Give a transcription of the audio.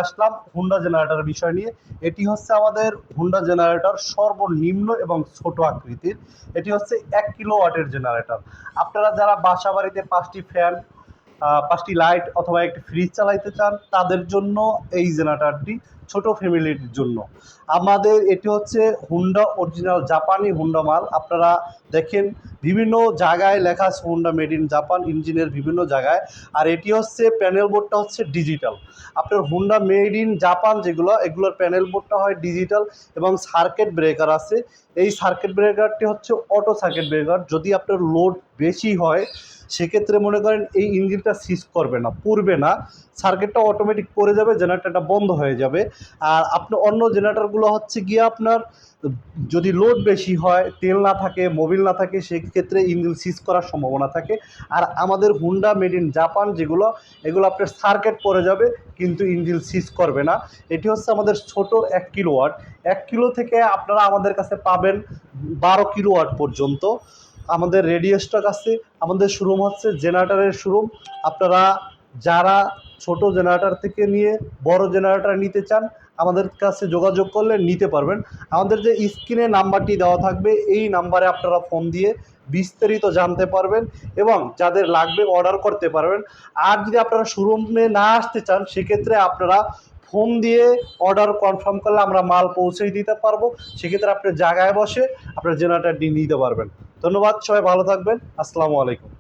আসলাম Honda জেনারেটরের বিষয় নিয়ে। এটি হচ্ছে আমাদের হুন্ডা জেনারেটর সর্বনিম্ন এবং ছোট আকৃতির। এটি হচ্ছে 1 কিলোওয়াটের জেনারেটর। আপনারা যারা বাসা বাড়িতে 5টি ফ্যান, 5টি লাইট অথবা একটি ফ্রিজ চালাইতে চান তাদের জন্য এই জেনারেটরটি, ছোট ফ্যামিলির জন্য। আমাদের এটি হচ্ছে হুন্ডা অরিজিনাল জাপানি হুন্ডা মাল। আপনারা দেখেন বিভিন্ন জায়গায় লেখা আছে হুন্ডা মেড ইন জাপান, ইঞ্জিনের বিভিন্ন জায়গায়। আর এটি হচ্ছে প্যানেল বোর্ডটা হচ্ছে ডিজিটাল। আপনার হুন্ডা মেড ইন জাপান যেগুলো, এগুলোর প্যানেল বোর্ডটা হয় ডিজিটাল এবং সার্কিট ব্রেকার আছে। এই সার্কিট ব্রেকারটি হচ্ছে অটো সার্কিট ব্রেকার। যদি আপনার লোড বেশি হয় সেক্ষেত্রে মনে করেন এই ইঞ্জিনটা সিজ করবে না, পুড়বে না, সার্কিটটা অটোমেটিক পড়ে যাবে, জেনারেটরটা বন্ধ হয়ে যাবে। আর আপনি অন্য জেনারেটরগুলো হচ্ছে গিয়ে আপনার যদি লোড বেশি হয়, তেল না থাকে, মোবিল না থাকে, সেক্ষেত্রে ইঞ্জিন সিজ করার সম্ভাবনা থাকে। আর আমাদের হুন্ডা মেড ইন জাপান যেগুলো, এগুলো আপনার সার্কিট পড়ে যাবে কিন্তু ইঞ্জিন সিজ করবে না। এটি হচ্ছে আমাদের ছোট 1 কিলোওয়াট। 1 কিলো থেকে আপনারা আমাদের কাছে পাবেন 12 কিলোওয়াট পর্যন্ত। আমাদের রেডি স্টক আছে। আমাদের শোরুম হচ্ছে জেনারেটরের শোরুম। আপনারা যারা ছোট জেনারেটর থেকে নিয়ে বড় জেনারেটর নিতে চান আমাদের কাছে যোগাযোগ করলে নিতে পারবেন। আমাদের যে স্ক্রিনে নাম্বারটি দেওয়া থাকবে এই নাম্বারে আপনারা ফোন দিয়ে বিস্তারিত জানতে পারবেন এবং যাদের লাগবে অর্ডার করতে পারবেন। আর যদি আপনারা শোরুমে না আসতে চান সেক্ষেত্রে আপনারা ফোন দিয়ে অর্ডার কনফার্ম করলে আমরা মাল পৌঁছে দিতে পারবো। সেক্ষেত্রে আপনার জায়গায় বসে আপনার জেনারেটরটি নিতে পারবেন। ধন্যবাদ, সবাই ভালো থাকবেন। আসসালামু আলাইকুম।